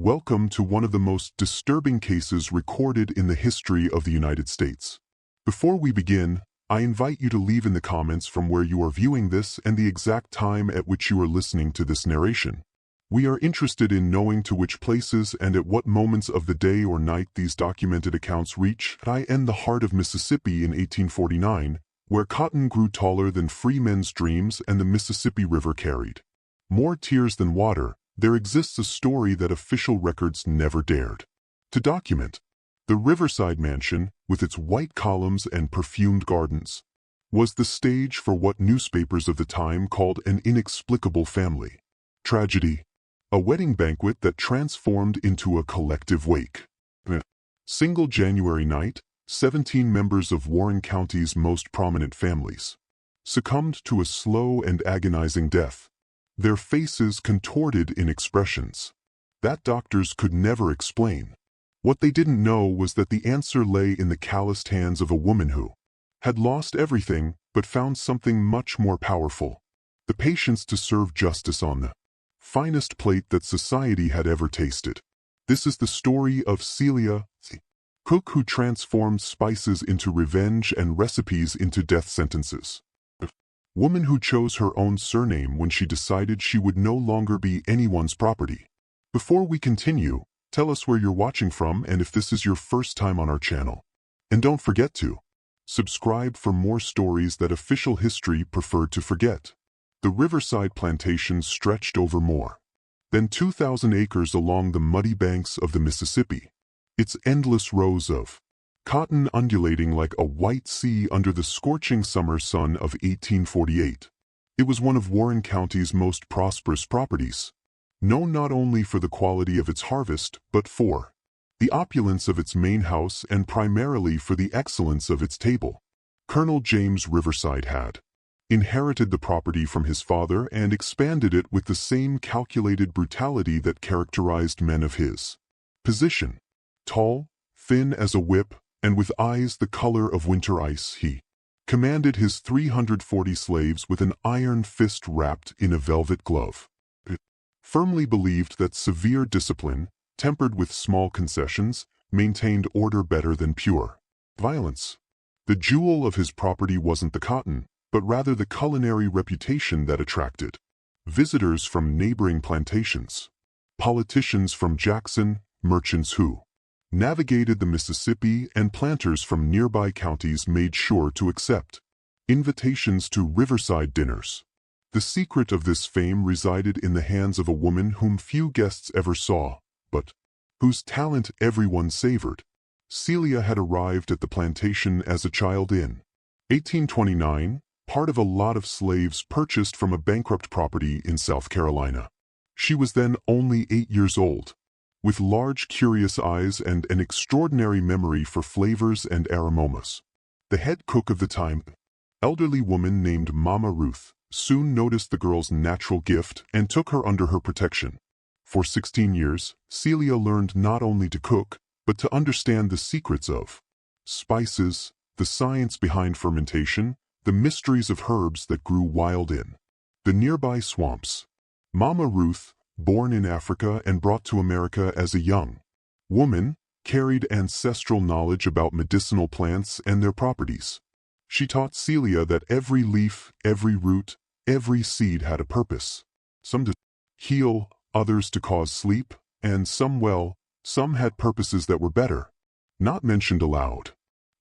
Welcome to one of the most disturbing cases recorded in the history of the United States. Before we begin, I invite you to leave in the comments from where you are viewing this and the exact time at which you are listening to this narration. We are interested in knowing to which places and at what moments of the day or night these documented accounts reach. I in the heart of Mississippi in 1849, where cotton grew taller than free men's dreams and the Mississippi River carried more tears than water. There exists a story that official records never dared to document. The Riverside Mansion, with its white columns and perfumed gardens, was the stage for what newspapers of the time called an inexplicable family tragedy, a wedding banquet that transformed into a collective wake. Single January night, 17 members of Warren County's most prominent families succumbed to a slow and agonizing death, their faces contorted in expressions that doctors could never explain. What they didn't know was that the answer lay in the calloused hands of a woman who had lost everything but found something much more powerful: the patience to serve justice on the finest plate that society had ever tasted. This is the story of Celia, the cook who transformed spices into revenge and recipes into death sentences. Woman who chose her own surname when she decided she would no longer be anyone's property. Before we continue, tell us where you're watching from and if this is your first time on our channel. And don't forget to subscribe for more stories that official history preferred to forget. The Riverside Plantation stretched over more than 2,000 acres along the muddy banks of the Mississippi, its endless rows of cotton undulating like a white sea under the scorching summer sun of 1848. It was one of Warren County's most prosperous properties, known not only for the quality of its harvest but for the opulence of its main house and primarily for the excellence of its table. Colonel James Riverside had inherited the property from his father and expanded it with the same calculated brutality that characterized men of his position. Tall, thin as a whip, and with eyes the color of winter ice, he commanded his 340 slaves with an iron fist wrapped in a velvet glove. He firmly believed that severe discipline, tempered with small concessions, maintained order better than pure violence. The jewel of his property wasn't the cotton, but rather the culinary reputation that attracted visitors from neighboring plantations, politicians from Jackson, merchants who navigated the Mississippi, and planters from nearby counties made sure to accept invitations to riverside dinners. The secret of this fame resided in the hands of a woman whom few guests ever saw, but whose talent everyone savored. Celia had arrived at the plantation as a child in 1829, part of a lot of slaves purchased from a bankrupt property in South Carolina. She was then only 8 years old, with large curious eyes and an extraordinary memory for flavors and aromas. The head cook of the time, elderly woman named Mama Ruth, soon noticed the girl's natural gift and took her under her protection. For 16 years, Celia learned not only to cook, but to understand the secrets of spices, the science behind fermentation, the mysteries of herbs that grew wild in the nearby swamps. Mama Ruth, born in Africa and brought to America as a young woman, carried ancestral knowledge about medicinal plants and their properties. She taught Celia that every leaf, every root, every seed had a purpose. Some to heal, others to cause sleep, and some had purposes that were better not mentioned aloud.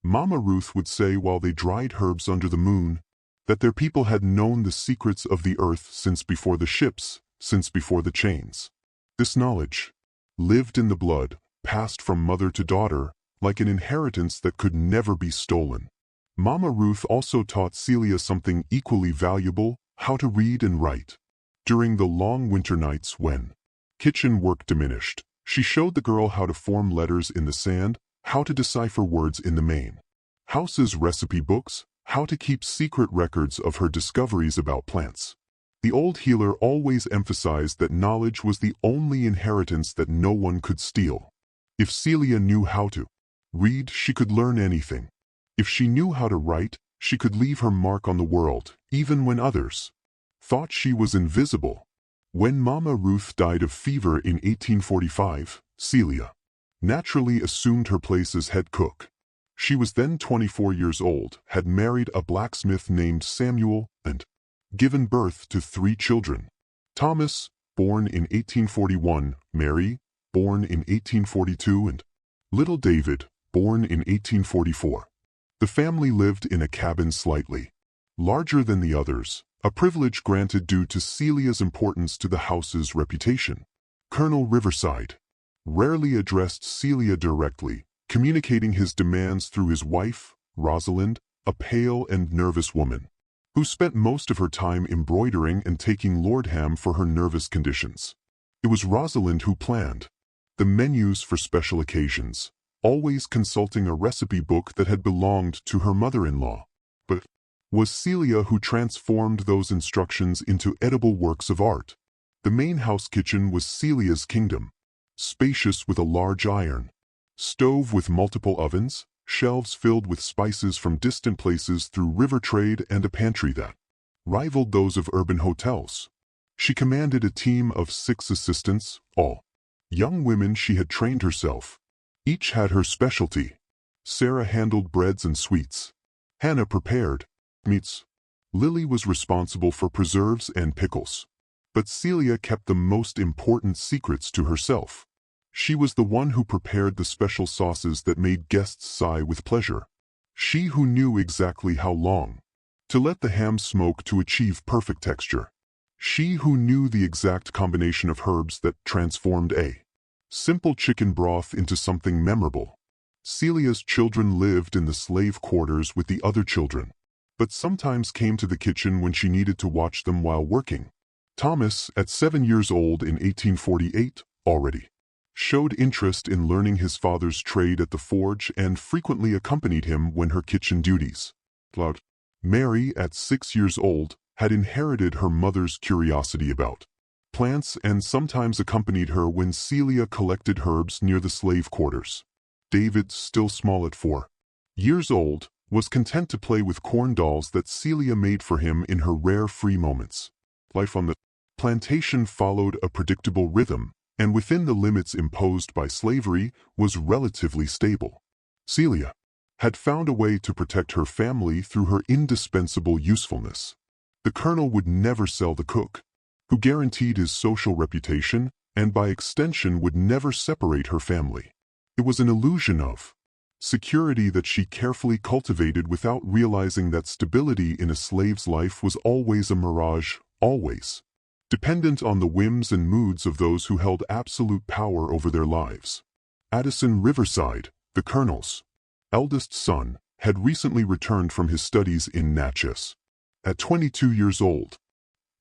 Mama Ruth would say while they dried herbs under the moon that their people had known the secrets of the earth since before the ships, since before the chains. This knowledge lived in the blood, passed from mother to daughter, like an inheritance that could never be stolen. Mama Ruth also taught Celia something equally valuable: how to read and write. During the long winter nights when kitchen work diminished, she showed the girl how to form letters in the sand, how to decipher words in the main house's recipe books, how to keep secret records of her discoveries about plants. The old healer always emphasized that knowledge was the only inheritance that no one could steal. If Celia knew how to read, she could learn anything. If she knew how to write, she could leave her mark on the world, even when others thought she was invisible. When Mama Ruth died of fever in 1845, Celia naturally assumed her place as head cook. She was then 24 years old, had married a blacksmith named Samuel, and given birth to 3 children. Thomas, born in 1841, Mary, born in 1842, and little David, born in 1844. The family lived in a cabin slightly larger than the others, a privilege granted due to Celia's importance to the house's reputation. Colonel Riverside rarely addressed Celia directly, communicating his demands through his wife, Rosalind, a pale and nervous woman, who spent most of her time embroidering and taking Lordham for her nervous conditions. It was Rosalind who planned the menus for special occasions, always consulting a recipe book that had belonged to her mother-in-law. But it was Celia who transformed those instructions into edible works of art. The main house kitchen was Celia's kingdom, spacious with a large iron stove with multiple ovens, shelves filled with spices from distant places through river trade, and a pantry that rivaled those of urban hotels. She commanded a team of 6 assistants, all young women she had trained herself. Each had her specialty. Sarah handled breads and sweets. Hannah prepared meats. Lily was responsible for preserves and pickles. But Celia kept the most important secrets to herself. She was the one who prepared the special sauces that made guests sigh with pleasure. She who knew exactly how long to let the ham smoke to achieve perfect texture. She who knew the exact combination of herbs that transformed a simple chicken broth into something memorable. Celia's children lived in the slave quarters with the other children, but sometimes came to the kitchen when she needed to watch them while working. Thomas, at 7 years old in 1848, already showed interest in learning his father's trade at the forge and frequently accompanied him when her kitchen duties. Mary, at 6 years old, had inherited her mother's curiosity about plants and sometimes accompanied her when Celia collected herbs near the slave quarters. David, still small at 4 years old, was content to play with corn dolls that Celia made for him in her rare free moments. Life on the plantation followed a predictable rhythm, and within the limits imposed by slavery, was relatively stable. Celia had found a way to protect her family through her indispensable usefulness. The colonel would never sell the cook, who guaranteed his social reputation, and by extension would never separate her family. It was an illusion of security that she carefully cultivated without realizing that stability in a slave's life was always a mirage, always dependent on the whims and moods of those who held absolute power over their lives. Addison Riverside, the colonel's eldest son, had recently returned from his studies in Natchez. At 22 years old,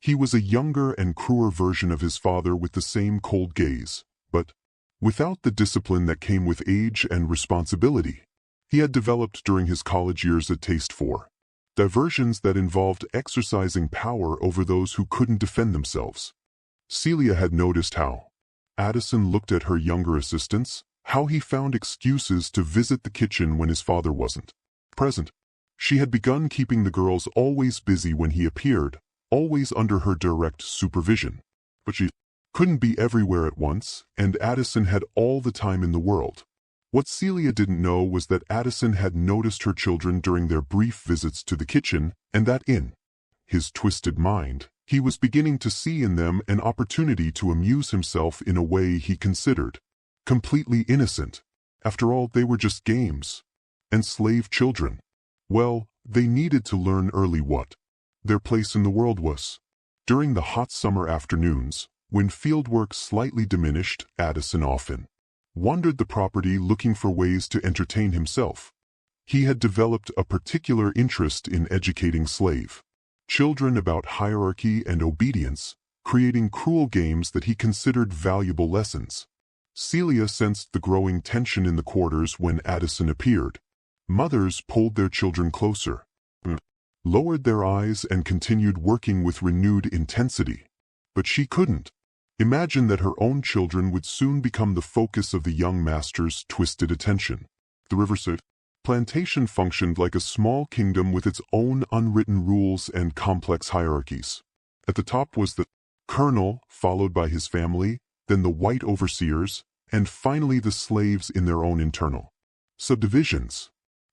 he was a younger and cruel version of his father with the same cold gaze, but without the discipline that came with age and responsibility. He had developed during his college years a taste for diversions that involved exercising power over those who couldn't defend themselves. Celia had noticed how Addison looked at her younger assistants, how he found excuses to visit the kitchen when his father wasn't present. She had begun keeping the girls always busy when he appeared, always under her direct supervision. But she couldn't be everywhere at once, and Addison had all the time in the world. What Celia didn't know was that Addison had noticed her children during their brief visits to the kitchen, and that in his twisted mind, he was beginning to see in them an opportunity to amuse himself in a way he considered completely innocent. After all, they were just games. And slave children, well, they needed to learn early what their place in the world was. During the hot summer afternoons, when fieldwork slightly diminished, Addison often wandered the property looking for ways to entertain himself. He had developed a particular interest in educating slave children about hierarchy and obedience, creating cruel games that he considered valuable lessons. Celia sensed the growing tension in the quarters when Addison appeared. Mothers pulled their children closer, lowered their eyes, and continued working with renewed intensity. But she couldn't imagine that her own children would soon become the focus of the young master's twisted attention. The Riverside plantation functioned like a small kingdom with its own unwritten rules and complex hierarchies. At the top was the Colonel, followed by his family, then the white overseers, and finally the slaves in their own internal subdivisions.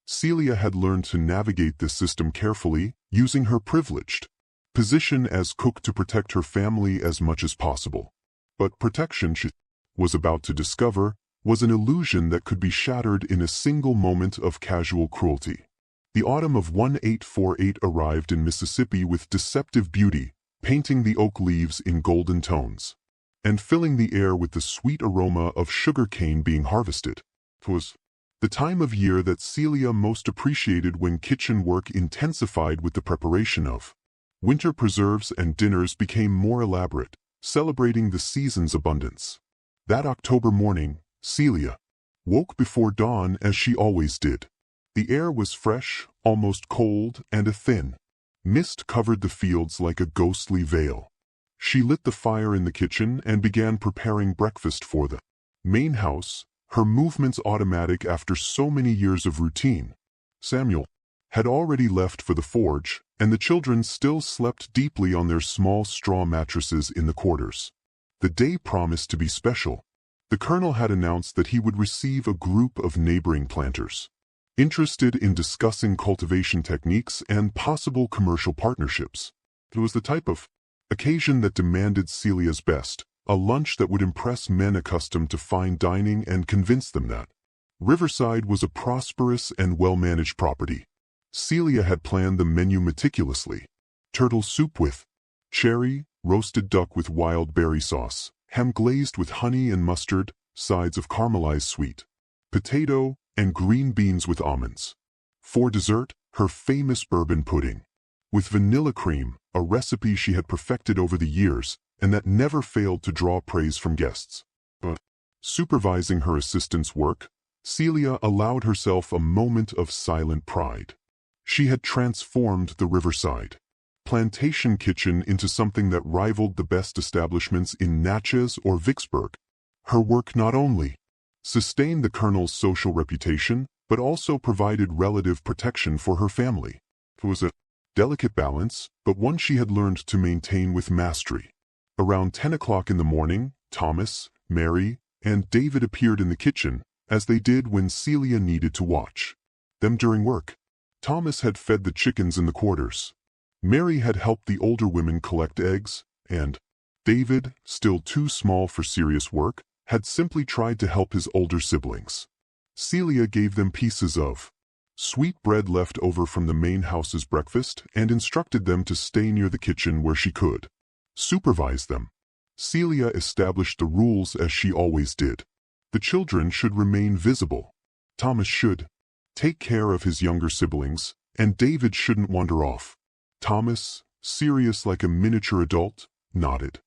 Celia had learned to navigate this system carefully, using her privileged position as cook to protect her family as much as possible. But protection she was about to discover was an illusion that could be shattered in a single moment of casual cruelty. The autumn of 1848 arrived in Mississippi with deceptive beauty, painting the oak leaves in golden tones, and filling the air with the sweet aroma of sugar cane being harvested. It was the time of year that Celia most appreciated, when kitchen work intensified with the preparation of winter preserves and dinners became more elaborate, celebrating the season's abundance. That October morning, Celia woke before dawn as she always did. The air was fresh, almost cold, and a thin mist covered the fields like a ghostly veil. She lit the fire in the kitchen and began preparing breakfast for the main house, her movements automatic after so many years of routine. Samuel had already left for the forge, and the children still slept deeply on their small straw mattresses in the quarters. The day promised to be special. The colonel had announced that he would receive a group of neighboring planters interested in discussing cultivation techniques and possible commercial partnerships. It was the type of occasion that demanded Celia's best, a lunch that would impress men accustomed to fine dining and convince them that Riverside was a prosperous and well-managed property. Celia had planned the menu meticulously. Turtle soup with cherry, roasted duck with wild berry sauce, ham glazed with honey and mustard, sides of caramelized sweet potato, and green beans with almonds. For dessert, her famous bourbon pudding with vanilla cream, a recipe she had perfected over the years and that never failed to draw praise from guests. But supervising her assistant's work, Celia allowed herself a moment of silent pride. She had transformed the Riverside plantation kitchen into something that rivaled the best establishments in Natchez or Vicksburg. Her work not only sustained the colonel's social reputation, but also provided relative protection for her family. It was a delicate balance, but one she had learned to maintain with mastery. Around 10 o'clock in the morning, Thomas, Mary, and David appeared in the kitchen, as they did when Celia needed to watch them during work. Thomas had fed the chickens in the quarters. Mary had helped the older women collect eggs, and David, still too small for serious work, had simply tried to help his older siblings. Celia gave them pieces of sweet bread left over from the main house's breakfast and instructed them to stay near the kitchen where she could supervise them. Celia established the rules as she always did. The children should remain visible. Thomas should take care of his younger siblings, and David shouldn't wander off. Thomas, serious like a miniature adult, nodded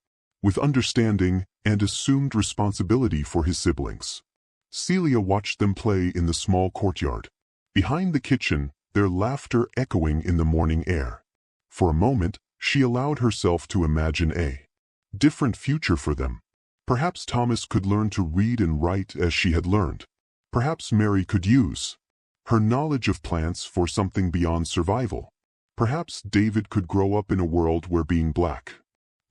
with understanding and assumed responsibility for his siblings. Celia watched them play in the small courtyard behind the kitchen, their laughter echoing in the morning air. For a moment, she allowed herself to imagine a different future for them. Perhaps Thomas could learn to read and write as she had learned. Perhaps Mary could use her knowledge of plants for something beyond survival. Perhaps David could grow up in a world where being black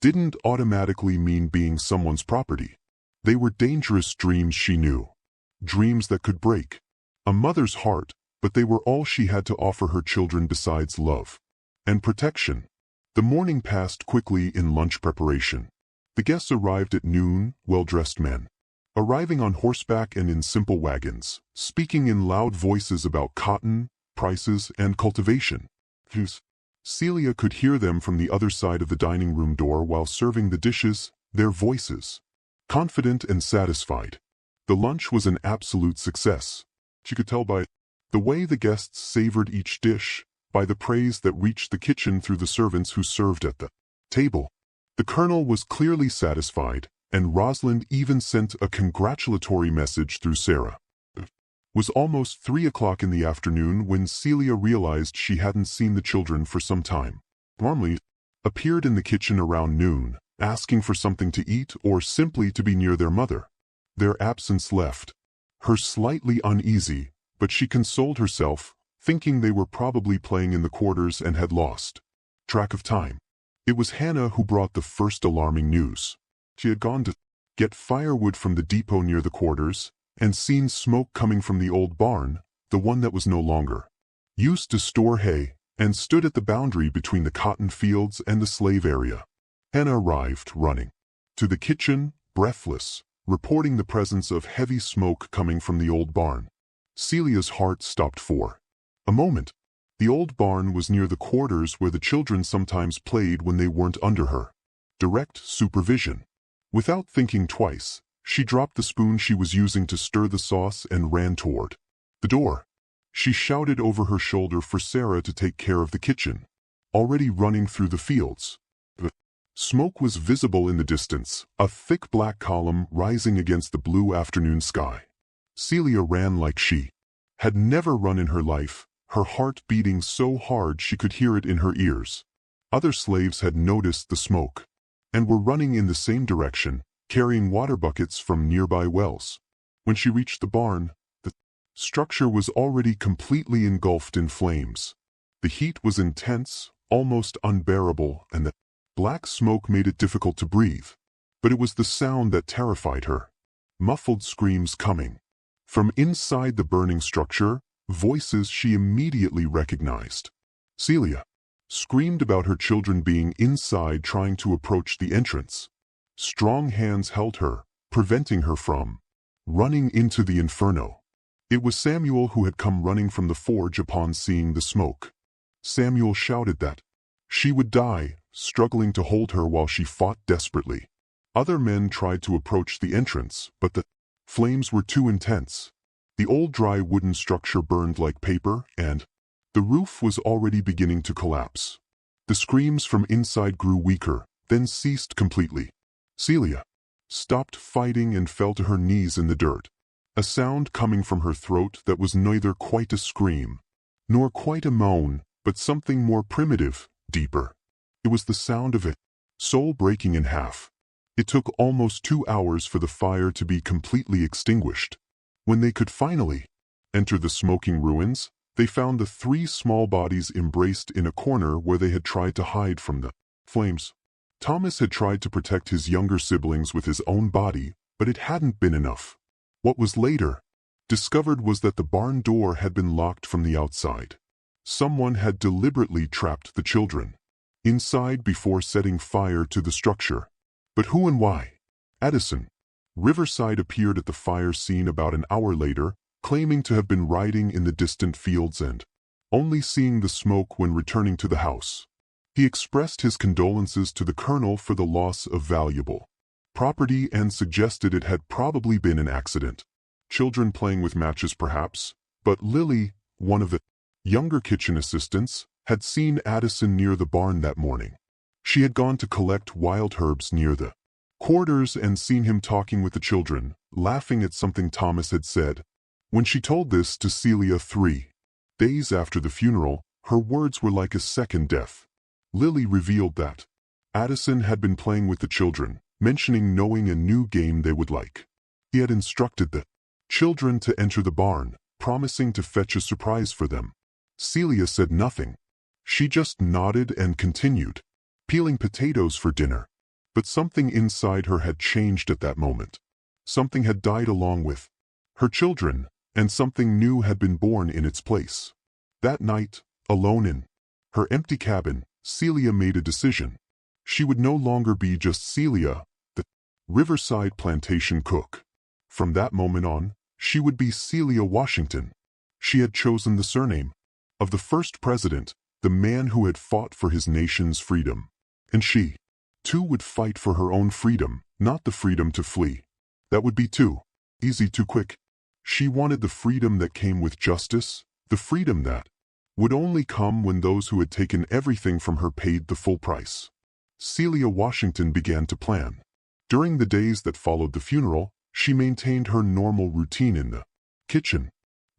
didn't automatically mean being someone's property. They were dangerous dreams, she knew. Dreams that could break a mother's heart, but they were all she had to offer her children besides love and protection. The morning passed quickly in lunch preparation. The guests arrived at noon, well-dressed men, arriving on horseback and in simple wagons, speaking in loud voices about cotton, prices, and cultivation. Celia could hear them from the other side of the dining room door while serving the dishes, their voices confident and satisfied. The lunch was an absolute success. She could tell by the way the guests savored each dish, by the praise that reached the kitchen through the servants who served at the table. The colonel was clearly satisfied, and Rosalind even sent a congratulatory message through Sarah. It was almost 3 o'clock in the afternoon when Celia realized she hadn't seen the children for some time. Normally appeared in the kitchen around noon, asking for something to eat or simply to be near their mother. Their absence left her slightly uneasy, but she consoled herself, thinking they were probably playing in the quarters and had lost track of time. It was Hannah who brought the first alarming news. She had gone to get firewood from the depot near the quarters and seen smoke coming from the old barn, the one that was no longer used to store hay, and stood at the boundary between the cotton fields and the slave area. Hannah arrived, running to the kitchen, breathless, reporting the presence of heavy smoke coming from the old barn. Celia's heart stopped for a moment. The old barn was near the quarters where the children sometimes played when they weren't under her direct supervision. Without thinking twice, she dropped the spoon she was using to stir the sauce and ran toward the door. She shouted over her shoulder for Sarah to take care of the kitchen. Already running through the fields, the smoke was visible in the distance, a thick black column rising against the blue afternoon sky. Celia ran like she had never run in her life, her heart beating so hard she could hear it in her ears. Other slaves had noticed the smoke and were running in the same direction, carrying water buckets from nearby wells. When she reached the barn, the structure was already completely engulfed in flames. The heat was intense, almost unbearable, and the black smoke made it difficult to breathe. But it was the sound that terrified her. Muffled screams coming from inside the burning structure, voices she immediately recognized. Celia screamed about her children being inside trying to approach the entrance. Strong hands held her, preventing her from running into the inferno. It was Samuel who had come running from the forge upon seeing the smoke. Samuel shouted that she would die, struggling to hold her while she fought desperately. Other men tried to approach the entrance, but the flames were too intense. The old dry wooden structure burned like paper, and the roof was already beginning to collapse. The screams from inside grew weaker, then ceased completely. Celia stopped fighting and fell to her knees in the dirt. A sound coming from her throat that was neither quite a scream, nor quite a moan, but something more primitive, deeper. It was the sound of a soul breaking in half. It took almost 2 hours for the fire to be completely extinguished. When they could finally enter the smoking ruins, they found the 3 small bodies embraced in a corner where they had tried to hide from the flames. Thomas had tried to protect his younger siblings with his own body, but it hadn't been enough. What was later discovered was that the barn door had been locked from the outside. Someone had deliberately trapped the children inside before setting fire to the structure. But who and why? Addison Riverside appeared at the fire scene about an hour later, claiming to have been riding in the distant fields and only seeing the smoke when returning to the house. He expressed his condolences to the colonel for the loss of valuable property and suggested it had probably been an accident. Children playing with matches perhaps, but Lily, one of the younger kitchen assistants, had seen Addison near the barn that morning. She had gone to collect wild herbs near the quarters and seen him talking with the children, laughing at something Thomas had said. When she told this to Celia 3 days after the funeral, her words were like a second death. Lily revealed that Addison had been playing with the children, mentioning knowing a new game they would like. He had instructed the children to enter the barn, promising to fetch a surprise for them. Celia said nothing. She just nodded and continued peeling potatoes for dinner. But something inside her had changed at that moment. Something had died along with her children, and something new had been born in its place. That night, alone in her empty cabin, Celia made a decision. She would no longer be just Celia, the Riverside plantation cook. From that moment on, she would be Celia Washington. She had chosen the surname of the first president, the man who had fought for his nation's freedom. And she, too, would fight for her own freedom, not the freedom to flee. That would be too easy, too quick. She wanted the freedom that came with justice, the freedom that would only come when those who had taken everything from her paid the full price. Celia Washington began to plan. During the days that followed the funeral, she maintained her normal routine in the kitchen.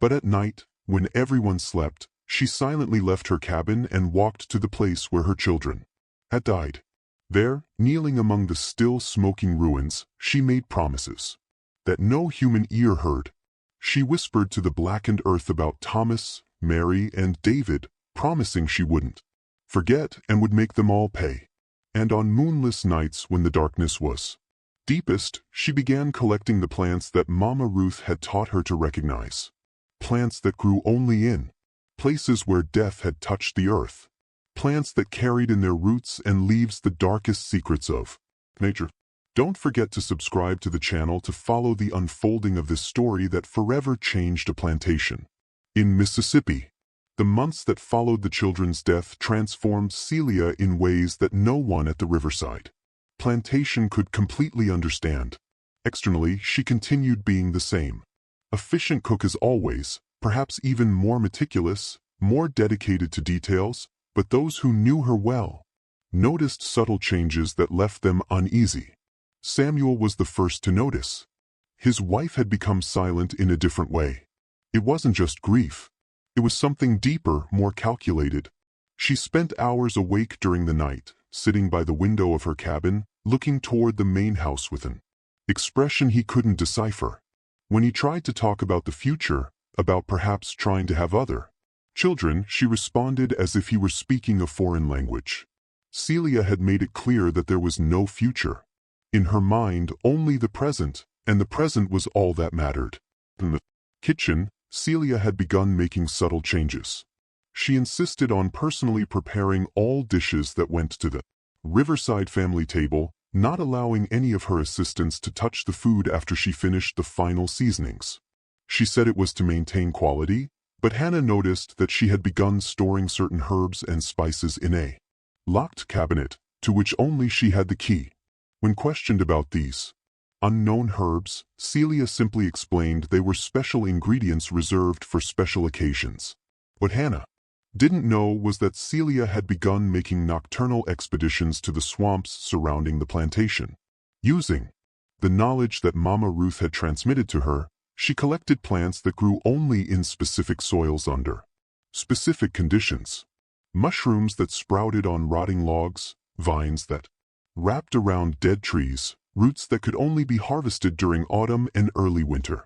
But at night, when everyone slept, she silently left her cabin and walked to the place where her children had died. There, kneeling among the still smoking ruins, she made promises that no human ear heard. She whispered to the blackened earth about Thomas, Mary, and David, promising she wouldn't forget and would make them all pay And on moonless nights when the darkness was deepest, she began collecting the plants that Mama Ruth had taught her to recognize. Plants that grew only in places where death had touched the earth. Plants that carried in their roots and leaves the darkest secrets of nature. Don't forget to subscribe to the channel to follow the unfolding of this story that forever changed a plantation. In Mississippi, the months that followed the children's death transformed Celia in ways that no one at the riverside plantation could completely understand. Externally, she continued being the same. Efficient cook as always, perhaps even more meticulous, more dedicated to details, but those who knew her well noticed subtle changes that left them uneasy. Samuel was the first to notice. His wife had become silent in a different way. It wasn't just grief. It was something deeper, more calculated. She spent hours awake during the night, sitting by the window of her cabin, looking toward the main house with an expression he couldn't decipher. When he tried to talk about the future, about perhaps trying to have other children, she responded as if he were speaking a foreign language. Celia had made it clear that there was no future. In her mind, only the present, and the present was all that mattered. In the kitchen, Celia had begun making subtle changes. She insisted on personally preparing all dishes that went to the Riverside family table, not allowing any of her assistants to touch the food after she finished the final seasonings. She said it was to maintain quality, but Hannah noticed that she had begun storing certain herbs and spices in a locked cabinet, to which only she had the key. When questioned about these unknown herbs, Celia simply explained they were special ingredients reserved for special occasions. What Hannah didn't know was that Celia had begun making nocturnal expeditions to the swamps surrounding the plantation. Using the knowledge that Mama Ruth had transmitted to her, she collected plants that grew only in specific soils under specific conditions. Mushrooms that sprouted on rotting logs, vines that wrapped around dead trees, roots that could only be harvested during autumn and early winter.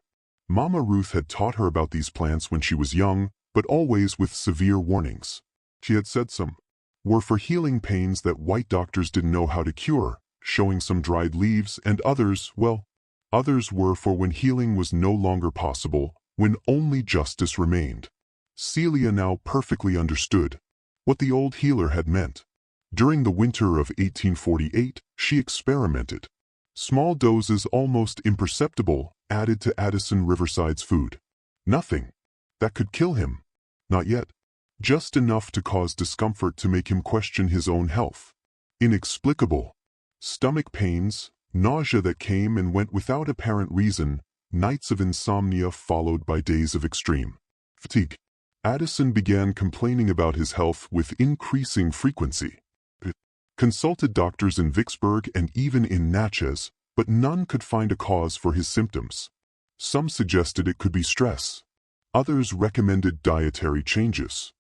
Mama Ruth had taught her about these plants when she was young, but always with severe warnings. She had said some were for healing pains that white doctors didn't know how to cure, showing some dried leaves, and others, well, others were for when healing was no longer possible, when only justice remained. Celia now perfectly understood what the old healer had meant. During the winter of 1848, she experimented. Small doses, almost imperceptible, added to Addison Riverside's food. Nothing that could kill him. Not yet. Just enough to cause discomfort to make him question his own health. Inexplicable stomach pains, nausea that came and went without apparent reason, nights of insomnia followed by days of extreme fatigue. Addison began complaining about his health with increasing frequency. Consulted doctors in Vicksburg and even in Natchez, but none could find a cause for his symptoms. Some suggested it could be stress. Others recommended dietary changes.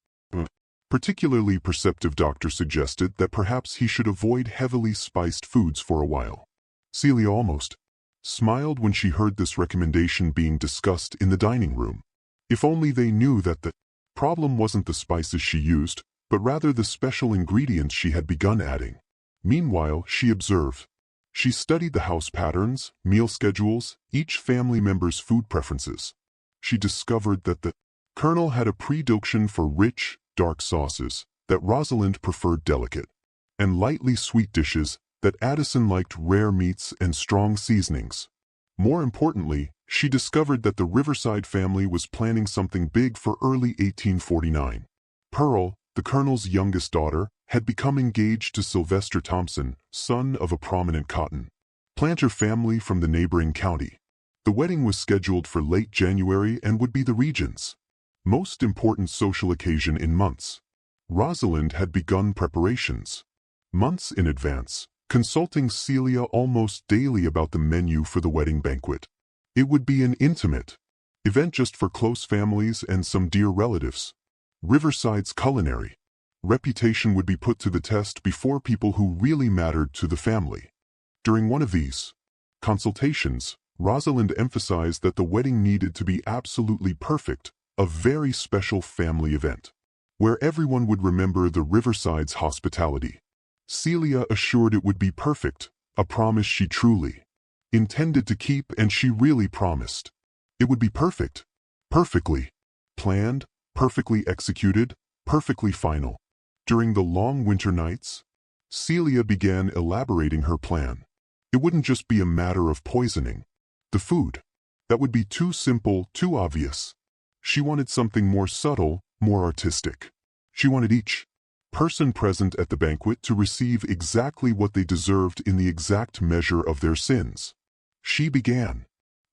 Particularly perceptive doctor suggested that perhaps he should avoid heavily spiced foods for a while. Celia almost smiled when she heard this recommendation being discussed in the dining room. If only they knew that the problem wasn't the spices she used, but rather the special ingredients she had begun adding. Meanwhile, she observed. She studied the house patterns, meal schedules, each family member's food preferences. She discovered that the Colonel had a predilection for rich, dark sauces, that Rosalind preferred delicate and lightly sweet dishes, that Addison liked rare meats and strong seasonings. More importantly, she discovered that the Riverside family was planning something big for early 1849. Pearl, the Colonel's youngest daughter, had become engaged to Sylvester Thompson, son of a prominent cotton planter family from the neighboring county. The wedding was scheduled for late January and would be the region's most important social occasion in months. Rosalind had begun preparations months in advance, consulting Celia almost daily about the menu for the wedding banquet. It would be an intimate event just for close families and some dear relatives. Riverside's culinary reputation would be put to the test before people who really mattered to the family. During one of these consultations, Rosalind emphasized that the wedding needed to be absolutely perfect, a very special family event, where everyone would remember the Riverside's hospitality. Celia assured it would be perfect, a promise she truly intended to keep, and she really promised. It would be perfect. Perfectly planned, perfectly executed, perfectly final. During the long winter nights, Celia began elaborating her plan. It wouldn't just be a matter of poisoning the food. That would be too simple, too obvious. She wanted something more subtle, more artistic. She wanted each person present at the banquet to receive exactly what they deserved in the exact measure of their sins. She began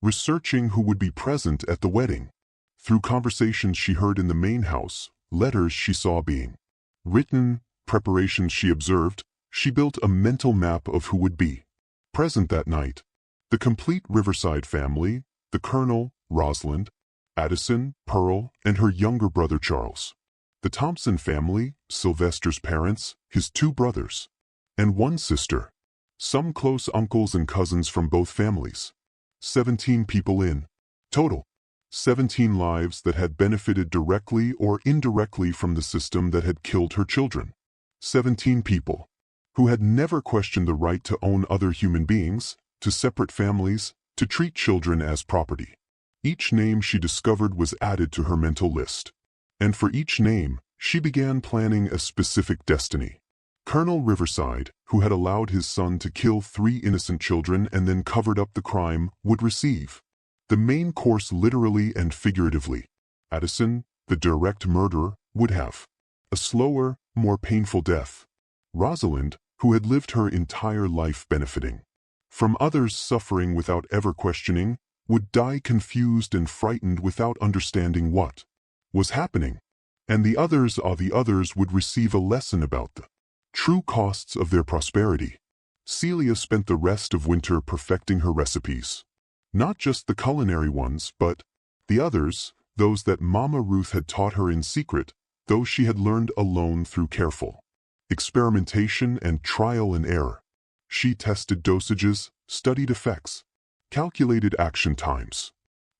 researching who would be present at the wedding. Through conversations she heard in the main house, letters she saw being written, preparations she observed, she built a mental map of who would be present that night. The complete Riverside family, the Colonel, Rosalind, Addison, Pearl, and her younger brother Charles. The Thompson family, Sylvester's parents, his 2 brothers, and 1 sister. Some close uncles and cousins from both families. 17 people in total. 17 lives that had benefited directly or indirectly from the system that had killed her children. 17 people who had never questioned the right to own other human beings, to separate families, to treat children as property. Each name she discovered was added to her mental list. And for each name, she began planning a specific destiny. Colonel Riverside, who had allowed his son to kill 3 innocent children and then covered up the crime, would receive the main course literally and figuratively. Addison, the direct murderer, would have a slower, more painful death. Rosalind, who had lived her entire life benefiting from others' suffering without ever questioning, would die confused and frightened without understanding what was happening. And the others would receive a lesson about the true costs of their prosperity. Celia spent the rest of winter perfecting her recipes. Not just the culinary ones, but the others, those that Mama Ruth had taught her in secret, those she had learned alone through careful experimentation and trial and error. She tested dosages, studied effects, calculated action times.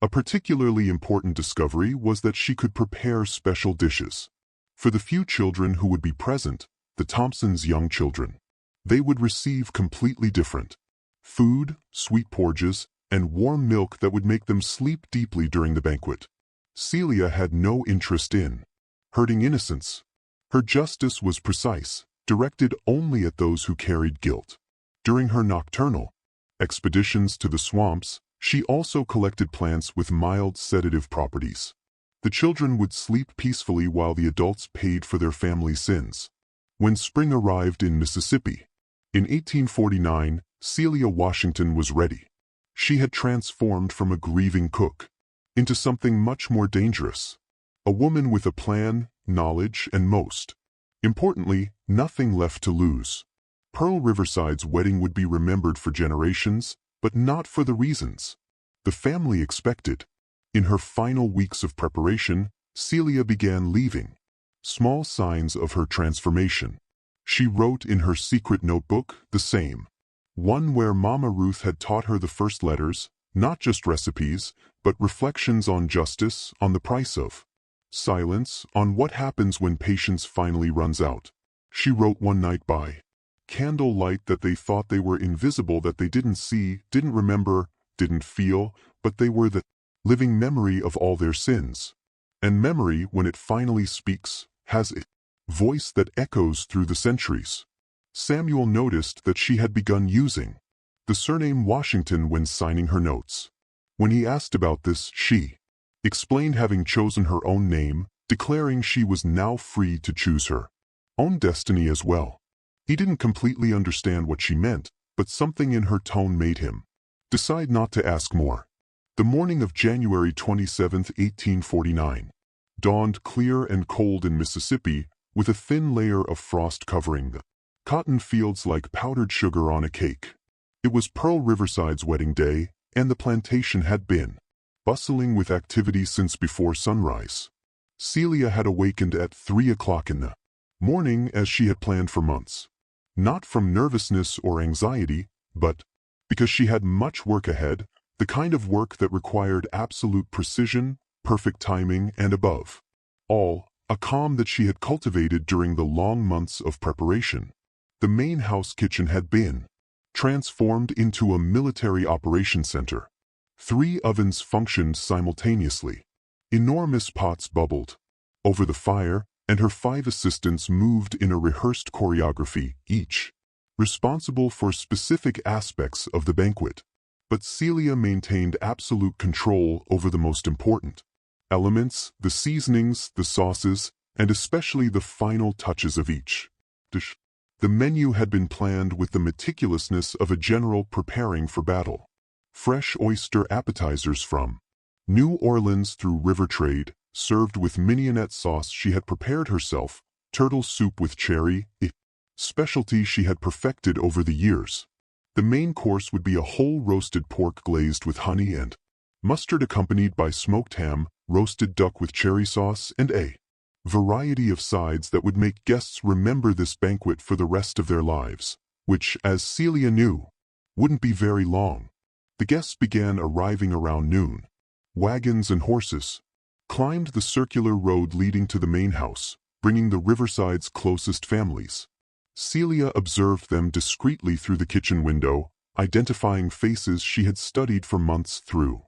A particularly important discovery was that she could prepare special dishes for the few children who would be present, the Thompsons' young children. They would receive completely different food, sweet porridges, and warm milk that would make them sleep deeply during the banquet. Celia had no interest in hurting innocents. Her justice was precise, directed only at those who carried guilt. During her nocturnal expeditions to the swamps, she also collected plants with mild sedative properties. The children would sleep peacefully while the adults paid for their family sins. When spring arrived in Mississippi, in 1849, Celia Washington was ready. She had transformed from a grieving cook into something much more dangerous. A woman with a plan, knowledge, and most importantly, nothing left to lose. Pearl Riverside's wedding would be remembered for generations, but not for the reasons the family expected. In her final weeks of preparation, Celia began leaving small signs of her transformation. She wrote in her secret notebook, the same one where Mama Ruth had taught her the first letters, not just recipes, but reflections on justice, on the price of silence, on what happens when patience finally runs out. She wrote one night by candlelight that they thought they were invisible, that they didn't see, didn't remember, didn't feel, but they were the living memory of all their sins. And memory, when it finally speaks, has a voice that echoes through the centuries. Samuel noticed that she had begun using the surname Washington when signing her notes. When he asked about this, she explained having chosen her own name, declaring she was now free to choose her own destiny as well. He didn't completely understand what she meant, but something in her tone made him decide not to ask more. The morning of January 27, 1849, dawned clear and cold in Mississippi, with a thin layer of frost covering the cotton fields like powdered sugar on a cake. It was Pearl Riverside's wedding day, and the plantation had been bustling with activity since before sunrise. Celia had awakened at 3 o'clock in the morning as she had planned for months. Not from nervousness or anxiety, but because she had much work ahead, the kind of work that required absolute precision, perfect timing, and above all, a calm that she had cultivated during the long months of preparation. The main house kitchen had been transformed into a military operations center. 3 ovens functioned simultaneously. Enormous pots bubbled over the fire, and her 5 assistants moved in a rehearsed choreography, each responsible for specific aspects of the banquet. But Celia maintained absolute control over the most important elements, the seasonings, the sauces, and especially the final touches of each dish. The menu had been planned with the meticulousness of a general preparing for battle. Fresh oyster appetizers from New Orleans through river trade, served with mignonette sauce she had prepared herself, turtle soup with cherry, a specialty she had perfected over the years. The main course would be a whole roasted pork glazed with honey and mustard, accompanied by smoked ham, roasted duck with cherry sauce, and a variety of sides that would make guests remember this banquet for the rest of their lives, which, as Celia knew, wouldn't be very long. The guests began arriving around noon. Wagons and horses climbed the circular road leading to the main house, bringing the riverside's closest families. Celia observed them discreetly through the kitchen window, identifying faces she had studied for months through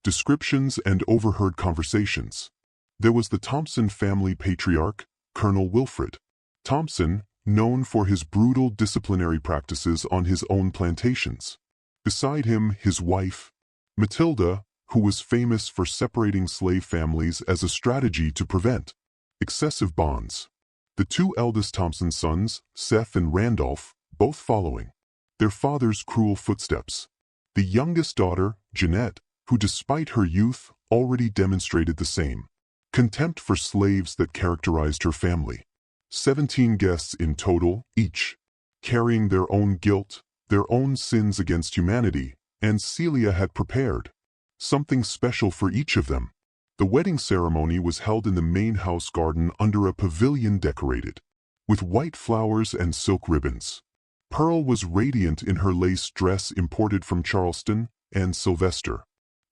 descriptions and overheard conversations. There was the Thompson family patriarch, Colonel Wilfred Thompson, known for his brutal disciplinary practices on his own plantations. Beside him, his wife, Matilda, who was famous for separating slave families as a strategy to prevent excessive bonds. The 2 eldest Thompson sons, Seth and Randolph, both following their father's cruel footsteps. The youngest daughter, Jeanette, who despite her youth already demonstrated the same contempt for slaves that characterized her family. 17 guests in total, each carrying their own guilt, their own sins against humanity, and Celia had prepared something special for each of them. The wedding ceremony was held in the main house garden under a pavilion decorated with white flowers and silk ribbons. Pearl was radiant in her lace dress imported from Charleston, and Sylvester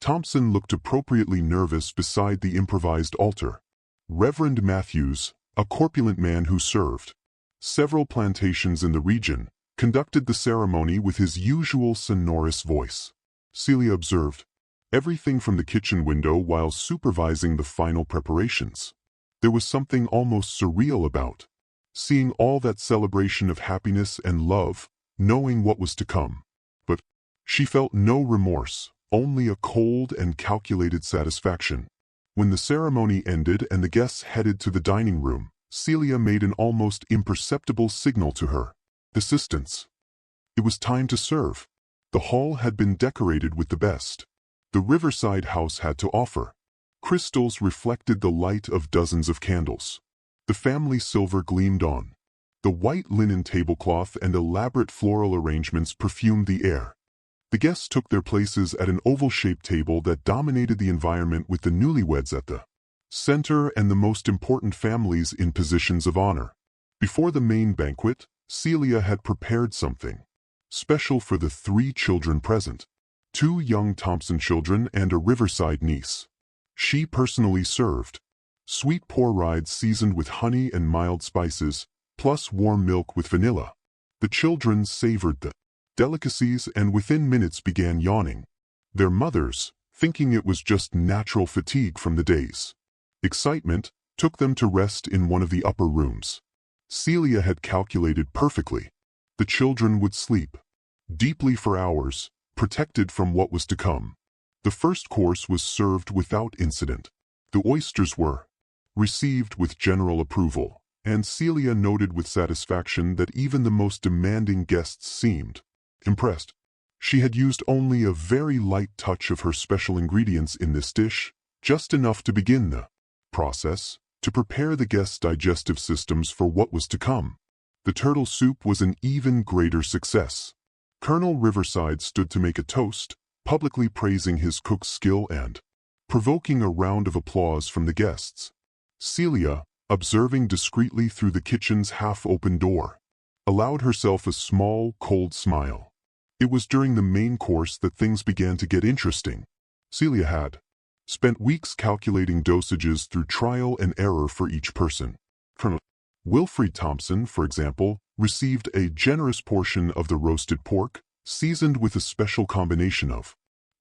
Thompson looked appropriately nervous beside the improvised altar. Reverend Matthews, a corpulent man who served several plantations in the region, conducted the ceremony with his usual sonorous voice. Celia observed everything from the kitchen window while supervising the final preparations. There was something almost surreal about seeing all that celebration of happiness and love, knowing what was to come. But she felt no remorse, only a cold and calculated satisfaction. When the ceremony ended and the guests headed to the dining room, Celia made an almost imperceptible signal to her assistants. It was time to serve. The hall had been decorated with the best the riverside house had to offer. Crystals reflected the light of dozens of candles. The family silver gleamed on. The white linen tablecloth and elaborate floral arrangements perfumed the air. The guests took their places at an oval-shaped table that dominated the environment, with the newlyweds at the center and the most important families in positions of honor. Before the main banquet, Celia had prepared something special for the 3 children present, 2 young Thompson children and a riverside niece. She personally served sweet porridge seasoned with honey and mild spices, plus warm milk with vanilla. The children savored the delicacies and within minutes began yawning. Their mothers, thinking it was just natural fatigue from the day's excitement, took them to rest in one of the upper rooms. Celia had calculated perfectly. The children would sleep deeply for hours, protected from what was to come. The first course was served without incident. The oysters were received with general approval, and Celia noted with satisfaction that even the most demanding guests seemed impressed. She had used only a very light touch of her special ingredients in this dish, just enough to begin the process, to prepare the guests' digestive systems for what was to come. The turtle soup was an even greater success. Colonel Riverside stood to make a toast, publicly praising his cook's skill and provoking a round of applause from the guests. Celia, observing discreetly through the kitchen's half-open door, allowed herself a small, cold smile. It was during the main course that things began to get interesting. Celia had spent weeks calculating dosages through trial and error for each person. Colonel Wilfred Thompson, for example, received a generous portion of the roasted pork, seasoned with a special combination of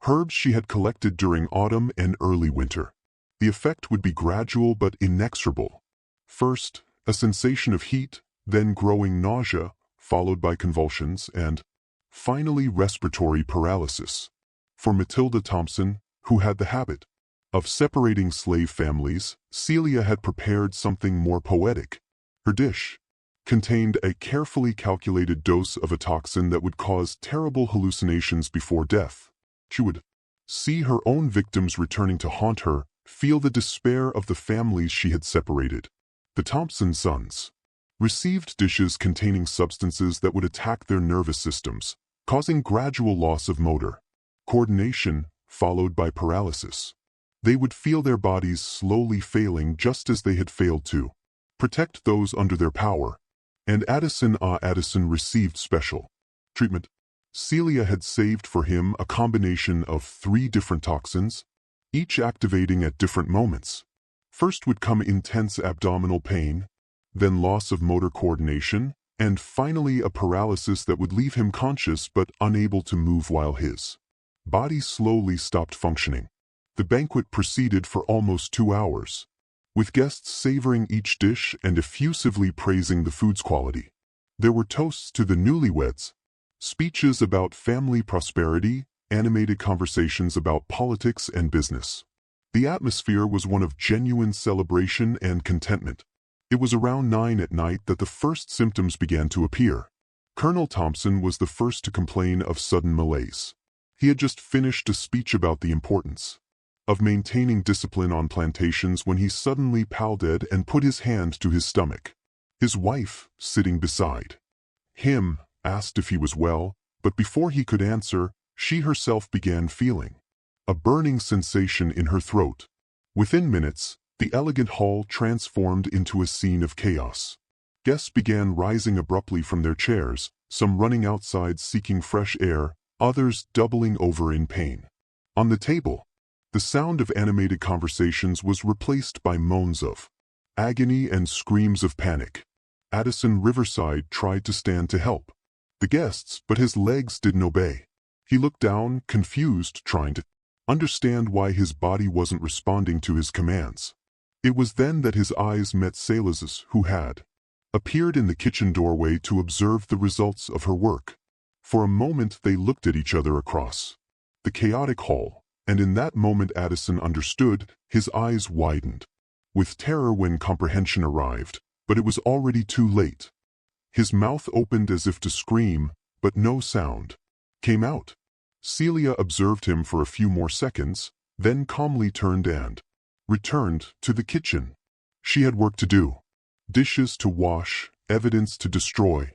herbs she had collected during autumn and early winter. The effect would be gradual but inexorable. First, a sensation of heat, then growing nausea, followed by convulsions, and finally respiratory paralysis. For Matilda Thompson, who had the habit of separating slave families, Celia had prepared something more poetic. Her dish contained a carefully calculated dose of a toxin that would cause terrible hallucinations before death. She would see her own victims returning to haunt her, feel the despair of the families she had separated. The Thompson sons received dishes containing substances that would attack their nervous systems, causing gradual loss of motor coordination, followed by paralysis. They would feel their bodies slowly failing just as they had failed to protect those under their power. And Addison received special treatment. Celia had saved for him a combination of 3 different toxins, each activating at different moments. First would come intense abdominal pain, then loss of motor coordination, and finally a paralysis that would leave him conscious but unable to move while his body slowly stopped functioning. The banquet proceeded for almost 2 hours, with guests savoring each dish and effusively praising the food's quality. There were toasts to the newlyweds, speeches about family prosperity, animated conversations about politics and business. The atmosphere was one of genuine celebration and contentment. It was around 9 at night that the first symptoms began to appear. Colonel Thompson was the first to complain of sudden malaise. He had just finished a speech about the importance of maintaining discipline on plantations when he suddenly paldered and put his hand to his stomach. His wife, sitting beside him, asked if he was well, but before he could answer, she herself began feeling a burning sensation in her throat. Within minutes, the elegant hall transformed into a scene of chaos. Guests began rising abruptly from their chairs, some running outside seeking fresh air, others doubling over in pain. On the table, the sound of animated conversations was replaced by moans of agony and screams of panic. Addison Riverside tried to stand to help the guests, but his legs didn't obey. He looked down, confused, trying to understand why his body wasn't responding to his commands. It was then that his eyes met Celia's, who had appeared in the kitchen doorway to observe the results of her work. For a moment they looked at each other across the chaotic hall. And in that moment Addison understood, his eyes widened with terror when comprehension arrived, but it was already too late. His mouth opened as if to scream, but no sound came out. Celia observed him for a few more seconds, then calmly turned and returned to the kitchen. She had work to do, dishes to wash, evidence to destroy,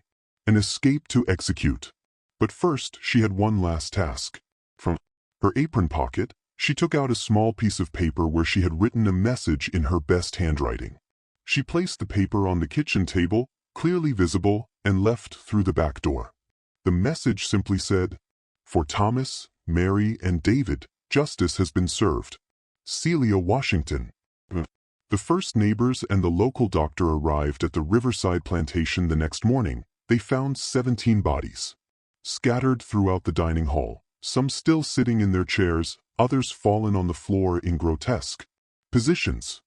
an escape to execute. But first she had one last task. From her apron pocket, she took out a small piece of paper where she had written a message in her best handwriting. She placed the paper on the kitchen table, clearly visible, and left through the back door. The message simply said, "For Thomas, Mary, and David, justice has been served. Celia Washington." The first neighbors and the local doctor arrived at the Riverside plantation the next morning. They found 17 bodies scattered throughout the dining hall, some still sitting in their chairs, others fallen on the floor in grotesque positions.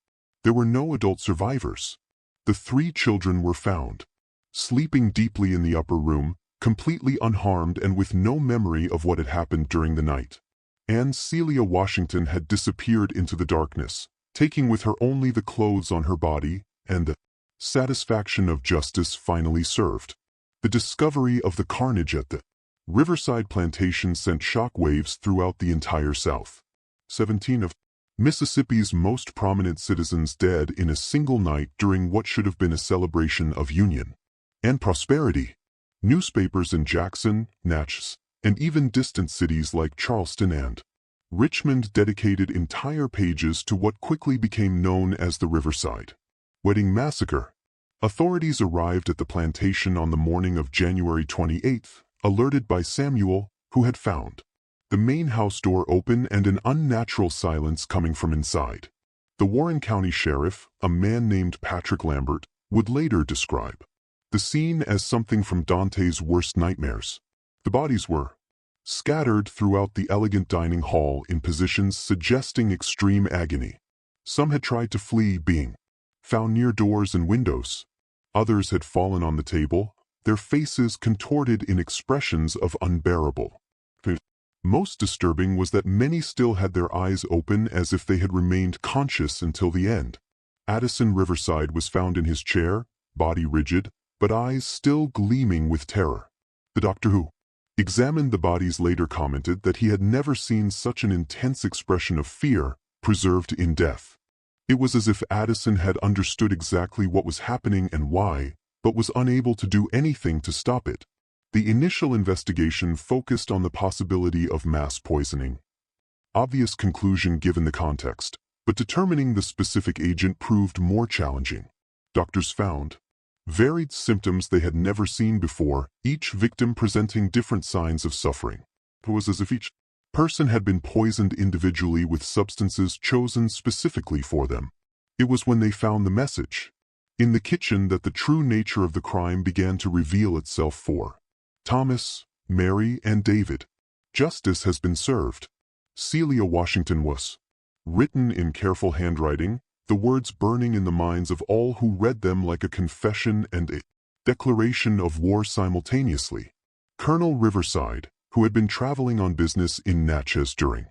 There were no adult survivors. The 3 children were found sleeping deeply in the upper room, completely unharmed and with no memory of what had happened during the night. And Celia Washington had disappeared into the darkness, taking with her only the clothes on her body, and the satisfaction of justice finally served. The discovery of the carnage at the Riverside plantation sent shockwaves throughout the entire South. 17 of Mississippi's most prominent citizens dead in a single night during what should have been a celebration of union and prosperity. Newspapers in Jackson, Natchez, and even distant cities like Charleston and Richmond dedicated entire pages to what quickly became known as the Riverside Wedding Massacre. Authorities arrived at the plantation on the morning of January 28th, alerted by Samuel, who had found the main house door open and an unnatural silence coming from inside. The Warren County Sheriff, a man named Patrick Lambert, would later describe the scene as something from Dante's worst nightmares. The bodies were scattered throughout the elegant dining hall in positions suggesting extreme agony. Some had tried to flee, being found near doors and windows. Others had fallen on the table, their faces contorted in expressions of unbearable pain. Most disturbing was that many still had their eyes open as if they had remained conscious until the end. Addison Riverside was found in his chair, body rigid, but eyes still gleaming with terror. The doctor who examined the bodies later commented that he had never seen such an intense expression of fear preserved in death. It was as if Addison had understood exactly what was happening and why, but was unable to do anything to stop it. The initial investigation focused on the possibility of mass poisoning. Obvious conclusion given the context, but determining the specific agent proved more challenging. Doctors found varied symptoms they had never seen before, each victim presenting different signs of suffering. It was as if each person had been poisoned individually with substances chosen specifically for them. It was when they found the message in the kitchen that the true nature of the crime began to reveal itself for Thomas, Mary, and David. Justice has been served. Celia Washington was written in careful handwriting, the words burning in the minds of all who read them like a confession and a declaration of war simultaneously. Colonel Riverside, who had been traveling on business in Natchez during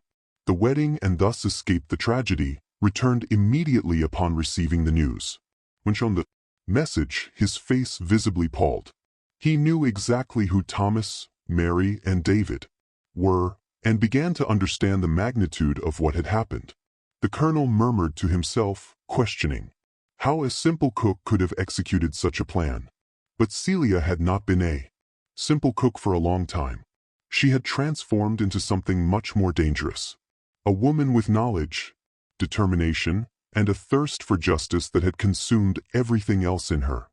the wedding and thus escaped the tragedy, returned immediately upon receiving the news. When shown the message, his face visibly palled. He knew exactly who Thomas, Mary, and David were, and began to understand the magnitude of what had happened. The colonel murmured to himself, questioning how a simple cook could have executed such a plan. But Celia had not been a simple cook for a long time. She had transformed into something much more dangerous. A woman with knowledge, determination, and a thirst for justice that had consumed everything else in her.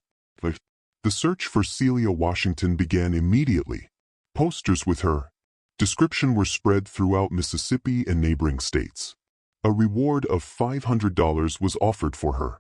The search for Celia Washington began immediately. Posters with her description were spread throughout Mississippi and neighboring states. A reward of $500 was offered for her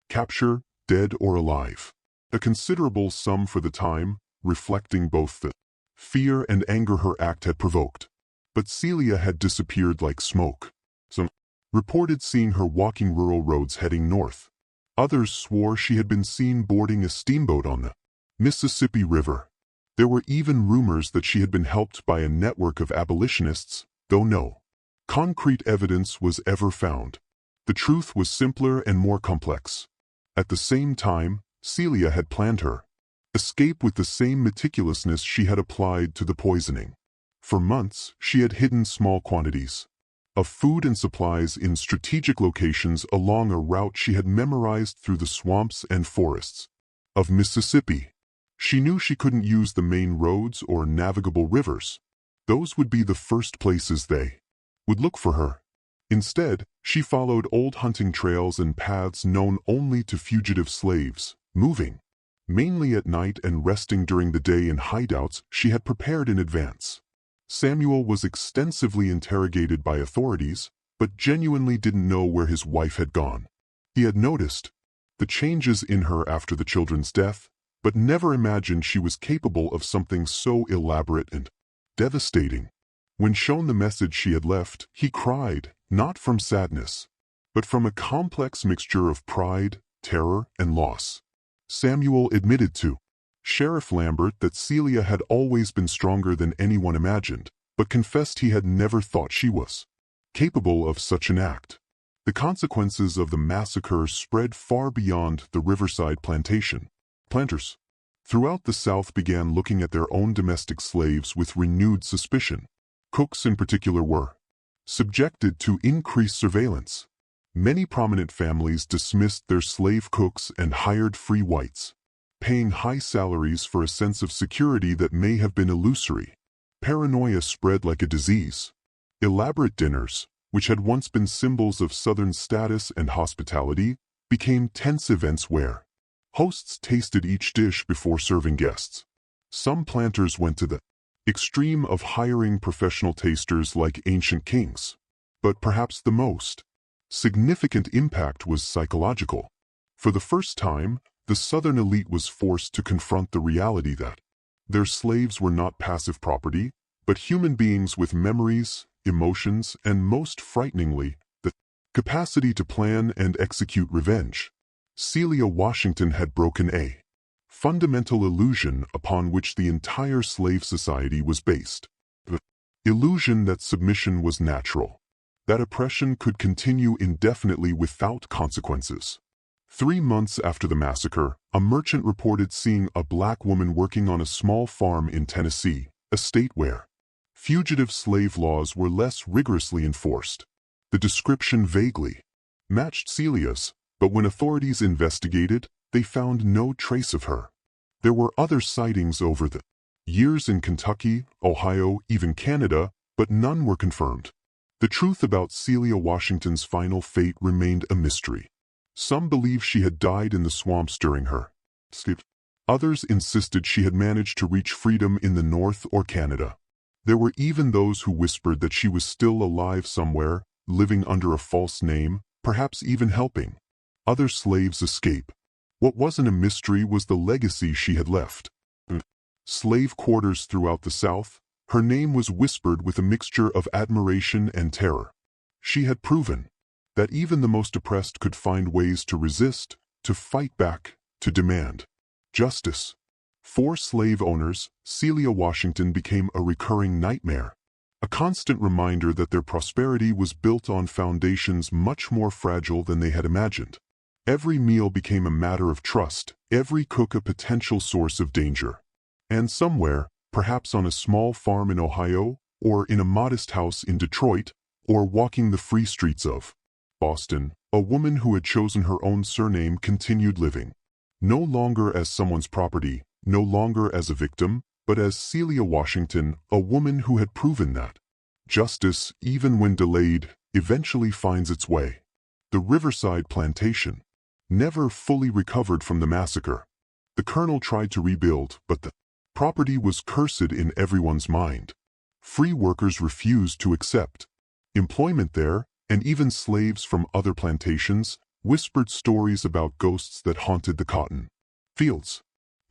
capture, dead or alive. A considerable sum for the time, reflecting both the fear and anger her act had provoked. But Celia had disappeared like smoke. Some reported seeing her walking rural roads heading north. Others swore she had been seen boarding a steamboat on the Mississippi River. There were even rumors that she had been helped by a network of abolitionists, though no concrete evidence was ever found. The truth was simpler and more complex. At the same time, Celia had planned her escape with the same meticulousness she had applied to the poisoning. For months, she had hidden small quantities of food and supplies in strategic locations along a route she had memorized through the swamps and forests of Mississippi. She knew she couldn't use the main roads or navigable rivers. Those would be the first places they would look for her. Instead, she followed old hunting trails and paths known only to fugitive slaves, moving mainly at night and resting during the day in hideouts she had prepared in advance. Samuel was extensively interrogated by authorities, but genuinely didn't know where his wife had gone. He had noticed the changes in her after the children's death, but never imagined she was capable of something so elaborate and devastating. When shown the message she had left, he cried, not from sadness, but from a complex mixture of pride, terror, and loss. Samuel admitted to Sheriff Lambert that Celia had always been stronger than anyone imagined, but confessed he had never thought she was capable of such an act. The consequences of the massacre spread far beyond the Riverside plantation. Planters throughout the South began looking at their own domestic slaves with renewed suspicion. Cooks in particular were subjected to increased surveillance. Many prominent families dismissed their slave cooks and hired free whites, paying high salaries for a sense of security that may have been illusory. Paranoia spread like a disease. Elaborate dinners, which had once been symbols of Southern status and hospitality, became tense events where hosts tasted each dish before serving guests. Some planters went to the extreme of hiring professional tasters like ancient kings. But perhaps the most significant impact was psychological. For the first time, the Southern elite was forced to confront the reality that their slaves were not passive property, but human beings with memories, emotions, and most frighteningly, the capacity to plan and execute revenge. Celia Washington had broken a fundamental illusion upon which the entire slave society was based. The illusion that submission was natural, that oppression could continue indefinitely without consequences. 3 months after the massacre, a merchant reported seeing a black woman working on a small farm in Tennessee, a state where fugitive slave laws were less rigorously enforced. The description vaguely matched Celia's, but when authorities investigated, they found no trace of her. There were other sightings over the years in Kentucky, Ohio, even Canada, but none were confirmed. The truth about Celia Washington's final fate remained a mystery. Some believe she had died in the swamps during her escape. Others insisted she had managed to reach freedom in the North or Canada. There were even those who whispered that she was still alive somewhere, living under a false name, perhaps even helping other slaves escape. What wasn't a mystery was the legacy she had left. Slave quarters throughout the South, her name was whispered with a mixture of admiration and terror. She had proven that even the most oppressed could find ways to resist, to fight back, to demand justice. For slave owners, Celia Washington became a recurring nightmare, a constant reminder that their prosperity was built on foundations much more fragile than they had imagined. Every meal became a matter of trust, every cook a potential source of danger. And somewhere, perhaps on a small farm in Ohio, or in a modest house in Detroit, or walking the free streets of Boston, a woman who had chosen her own surname continued living. No longer as someone's property, no longer as a victim, but as Celia Washington, a woman who had proven that justice, even when delayed, eventually finds its way. The Riverside plantation never fully recovered from the massacre. The colonel tried to rebuild, but the property was cursed in everyone's mind. Free workers refused to accept employment there, and even slaves from other plantations whispered stories about ghosts that haunted the cotton fields.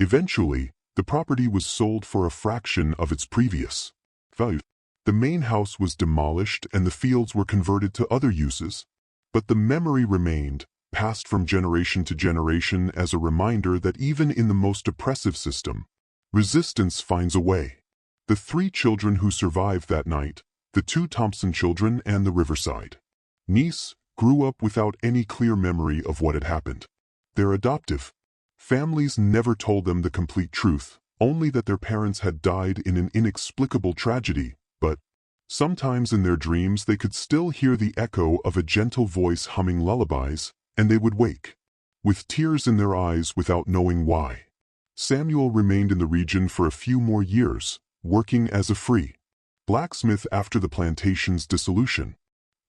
Eventually, the property was sold for a fraction of its previous value. The main house was demolished and the fields were converted to other uses. But the memory remained, passed from generation to generation as a reminder that even in the most oppressive system, resistance finds a way. The 3 children who survived that night, the 2 Thompson children and the Riverside niece, grew up without any clear memory of what had happened. Their adoptive families never told them the complete truth, only that their parents had died in an inexplicable tragedy, but sometimes in their dreams they could still hear the echo of a gentle voice humming lullabies, and they would wake with tears in their eyes without knowing why. Samuel remained in the region for a few more years, working as a free blacksmith after the plantation's dissolution.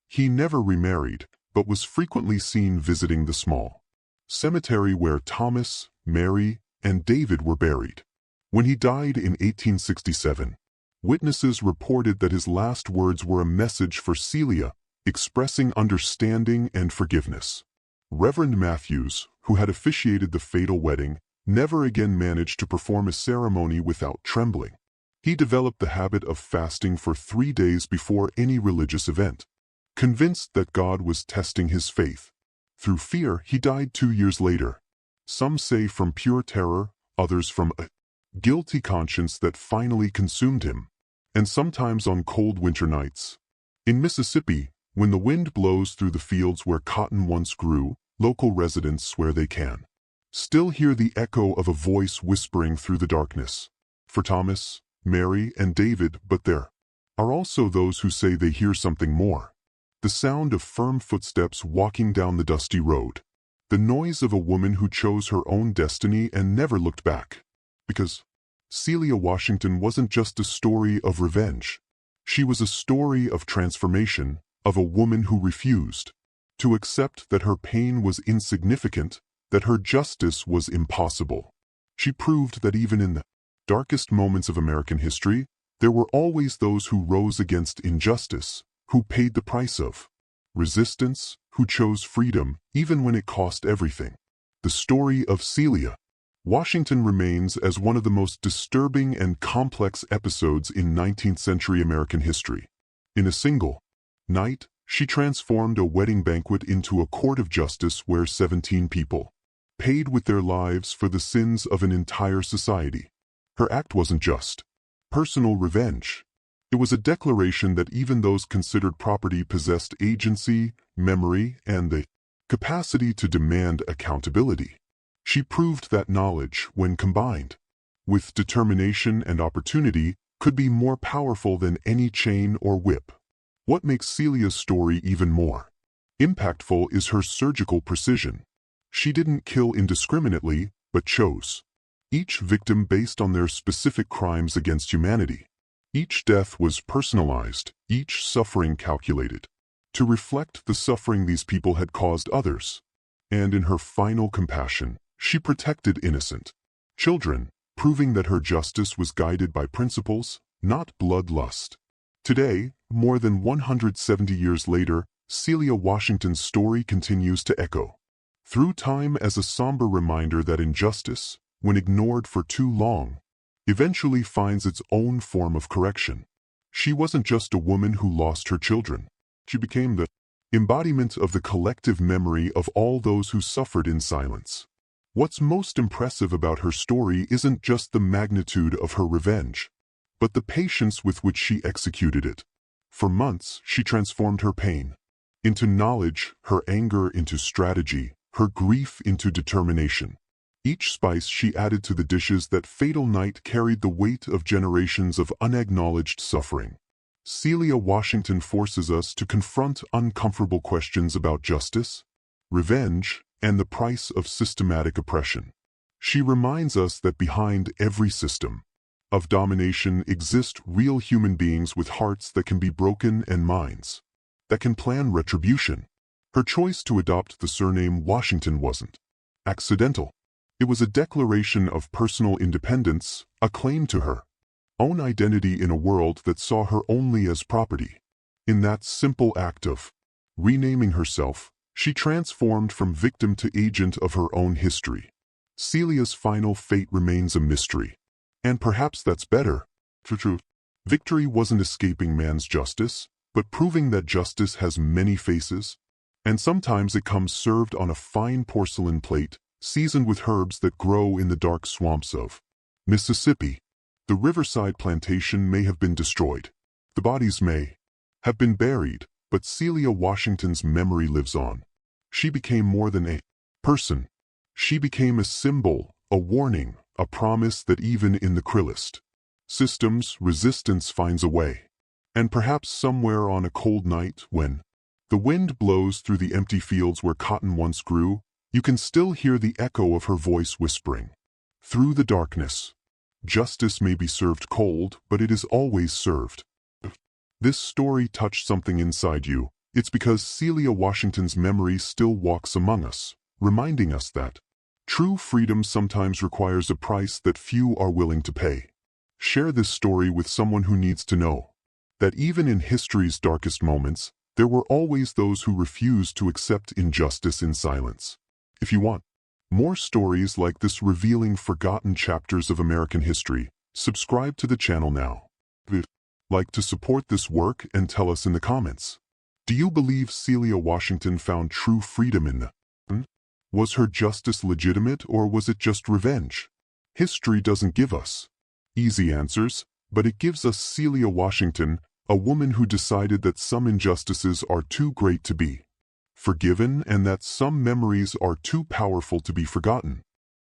He never remarried, but was frequently seen visiting the small cemetery where Thomas, Mary, and David were buried. When he died in 1867, witnesses reported that his last words were a message for Celia, expressing understanding and forgiveness. Reverend Matthews, who had officiated the fatal wedding, never again managed to perform a ceremony without trembling. He developed the habit of fasting for 3 days before any religious event, convinced that God was testing his faith. Through fear, he died 2 years later. Some say from pure terror, others from a guilty conscience that finally consumed him, and sometimes on cold winter nights. In Mississippi, when the wind blows through the fields where cotton once grew, local residents swear they can still hear the echo of a voice whispering through the darkness. For Thomas, Mary, and David, but there are also those who say they hear something more. The sound of firm footsteps walking down the dusty road. The noise of a woman who chose her own destiny and never looked back. Because Celia Washington wasn't just a story of revenge. She was a story of transformation, of a woman who refused to accept that her pain was insignificant, that her justice was impossible. She proved that even in the darkest moments of American history, there were always those who rose against injustice, who paid the price of resistance, who chose freedom even when it cost everything. The story of Celia Washington remains as one of the most disturbing and complex episodes in 19th-century American history. In a single night, she transformed a wedding banquet into a court of justice where 17 people paid with their lives for the sins of an entire society. Her act wasn't just personal revenge. It was a declaration that even those considered property possessed agency, memory, and the capacity to demand accountability. She proved that knowledge, when combined with determination and opportunity, could be more powerful than any chain or whip. What makes Celia's story even more impactful is her surgical precision. She didn't kill indiscriminately, but chose each victim based on their specific crimes against humanity. Each death was personalized, each suffering calculated to reflect the suffering these people had caused others. And in her final compassion, she protected innocent children, proving that her justice was guided by principles, not bloodlust. Today, more than 170 years later, Celia Washington's story continues to echo through time as a somber reminder that injustice, when ignored for too long, eventually finds its own form of correction. She wasn't just a woman who lost her children. She became the embodiment of the collective memory of all those who suffered in silence. What's most impressive about her story isn't just the magnitude of her revenge, but the patience with which she executed it. For months, she transformed her pain into knowledge, her anger into strategy, her grief into determination. Each spice she added to the dishes that fatal night carried the weight of generations of unacknowledged suffering. Celia Washington forces us to confront uncomfortable questions about justice, revenge, and the price of systematic oppression. She reminds us that behind every system of domination exist real human beings with hearts that can be broken and minds that can plan retribution. Her choice to adopt the surname Washington wasn't accidental. It was a declaration of personal independence, a claim to her own identity in a world that saw her only as property. In that simple act of renaming herself, she transformed from victim to agent of her own history. Celia's final fate remains a mystery. And perhaps that's better. True. Victory wasn't escaping man's justice, but proving that justice has many faces, and sometimes it comes served on a fine porcelain plate, seasoned with herbs that grow in the dark swamps of Mississippi. The riverside plantation may have been destroyed. The bodies may have been buried, but Celia Washington's memory lives on. She became more than a person. She became a symbol, a warning, a promise that even in the cruelest systems, resistance finds a way. And perhaps somewhere on a cold night, when the wind blows through the empty fields where cotton once grew, you can still hear the echo of her voice whispering through the darkness. Justice may be served cold, but it is always served. This story touched something inside you. It's because Celia Washington's memory still walks among us, reminding us that true freedom sometimes requires a price that few are willing to pay. Share this story with someone who needs to know that even in history's darkest moments, there were always those who refused to accept injustice in silence. If you want more stories like this revealing forgotten chapters of American history, subscribe to the channel now. Like to support this work and tell us in the comments. Do you believe Celia Washington found true freedom in the Was her justice legitimate, or was it just revenge? History doesn't give us easy answers, but it gives us Celia Washington, a woman who decided that some injustices are too great to be forgiven and that some memories are too powerful to be forgotten.